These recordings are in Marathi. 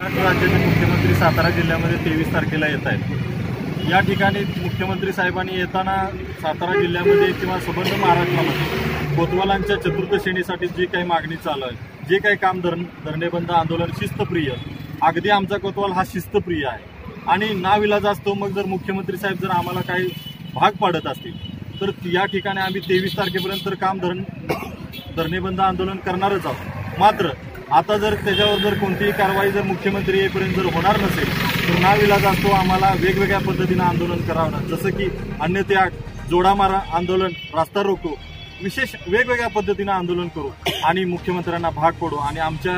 राज्याचे मुख्यमंत्री सातारा जिल्ह्यामध्ये 23 तारखेला येत आहेत। या ठिकाणी मुख्यमंत्री साहेबांनी येताना सातारा जिल्ह्यामध्ये किंवा संबंध महाराष्ट्रामध्ये कोतवालांच्या चतुर्थ श्रेणीसाठी जी काही मागणी चालू आहे, जे काही काम धरणेबंद आंदोलन शिस्तप्रिय, अगदी आमचा कोतवाल हा शिस्तप्रिय आहे आणि नाविलाज असतो। मग जर मुख्यमंत्री साहेब जर आम्हाला काही भाग पाडत असतील तर या ठिकाणी आम्ही 23 तारखेपर्यंत काम धरणेबंद आंदोलन करणारच आहोत। मात्र आता जर त्याच्यावर जर कोणतीही कारवाई जर मुख्यमंत्री येईपर्यंत जर होणार नसेल तर नाविलाज असतो आम्हाला वेगवेगळ्या पद्धतीनं आंदोलन करावं, जसं की अन्नत्याग, जोडामारा आंदोलन, रास्ता रोको, विशेष वेगवेगळ्या पद्धतीनं आंदोलन करू आणि मुख्यमंत्र्यांना भाग पडू आणि आमच्या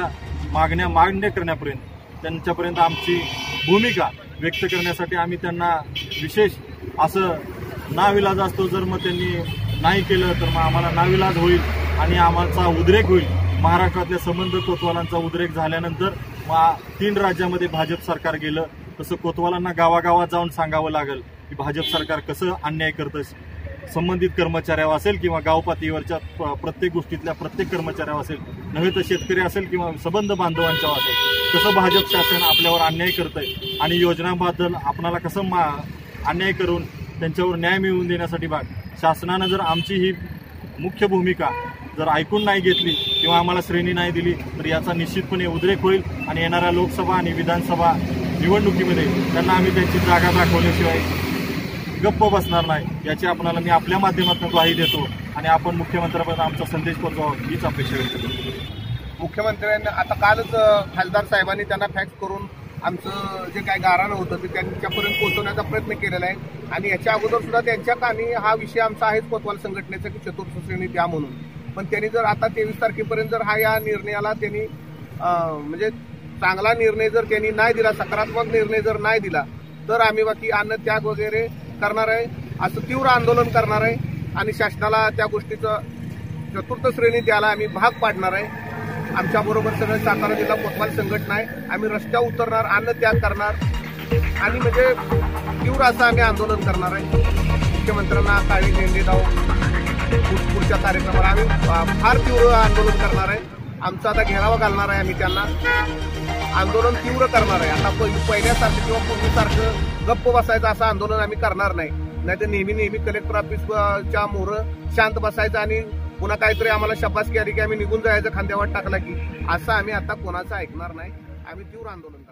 मागण्या मान्य करण्यापर्यंत त्यांच्यापर्यंत आमची भूमिका व्यक्त करण्यासाठी आम्ही त्यांना विशेष असं नाविलाज असतो। जर मग त्यांनी नाही केलं तर मग आम्हाला नाविलाज होईल आणि आमचा उद्रेक होईल। महाराष्ट्रातल्या संबंध कोतवालांचा उद्रेक झाल्यानंतर मग 3 राज्यामध्ये भाजप सरकार गेलं, तसं कोतवालांना गावागावात जाऊन सांगावं लागेल की भाजप सरकार कसं अन्याय करतं, संबंधित कर्मचाऱ्यावर असेल किंवा गाव पातळीवरच्या प्रत्येक गोष्टीतल्या प्रत्येक कर्मचाऱ्यावर असेल, नव्हे तर शेतकरी असेल किंवा संबंध बांधवांच्यावर असेल, कसं भाजप शासन आपल्यावर अन्याय करतंय आणि योजनाबद्दल आपणाला कसं अन्याय करून त्यांच्यावर न्याय मिळवून देण्यासाठी शासनानं जर आमची ही मुख्य भूमिका जर ऐकून नाही घेतली किंवा आम्हाला श्रेणी नाही दिली तर याचा निश्चितपणे उद्रेक होईल आणि येणाऱ्या लोकसभा आणि विधानसभा निवडणुकीमध्ये त्यांना आम्ही त्यांची जागा दाखवल्याशिवाय गप्प बसणार नाही, याची आपल्याला मी आपल्या माध्यमातून ग्वाही देतो आणि आपण मुख्यमंत्र्यांपर्यंत आमचा संदेश पोहोचवावा हीच अपेक्षा व्यक्त करतो। मुख्यमंत्र्यांनी आता कालच खासदार साहेबांनी त्यांना फॅक्स करून आमचं जे काय गाऱ्हाणं होतं ते त्यांच्यापर्यंत पोहोचवण्याचा प्रयत्न केलेला आहे आणि याच्या अगोदर सुद्धा त्यांच्या कानी हा विषय आमचा आहेच कोतवाल संघटनेचा की चतुर्थ श्रेणी द्या म्हणून। पण त्यांनी जर आता 23 तारखेपर्यंत जर या निर्णयाला त्यांनी म्हणजे चांगला निर्णय जर त्यांनी नाही दिला, सकारात्मक निर्णय जर नाही दिला तर आम्ही बाकी अन्नत्याग वगैरे करणार आहे, असं तीव्र आंदोलन करणार आहे आणि शासनाला त्या गोष्टीचं चतुर्थ श्रेणी द्यायला आम्ही भाग पाडणार आहे। आमच्याबरोबर सगळं सातारा जिल्हा कोतवाल संघटना आहे, आम्ही रस्त्यावर उतरणार, अन्नत्याग करणार आणि म्हणजे तीव्र असं आम्ही आंदोलन करणार आहे। मुख्यमंत्र्यांना काळी झेंडे लावून पुढच्या कार्यक्रमाला आम्ही फार तीव्र आंदोलन करणार आहे। आमचा आता घेरावा घालणार आहे, आम्ही त्यांना आंदोलन तीव्र करणार आहे। आता पहिल्यासारखं किंवा पूर्वीसारखं गप्प बसायचं असं आंदोलन आम्ही करणार नाही, नाहीतर नेहमी कलेक्टर ऑफिसच्या मोहर शांत बसायचं आणि पुन्हा काहीतरी आम्हाला शाबासकी आली की आम्ही निघून जायचं खांद्यावर टाकला की, असं आम्ही आता कोणाचं ऐकणार नाही। आम्ही तीव्र आंदोलन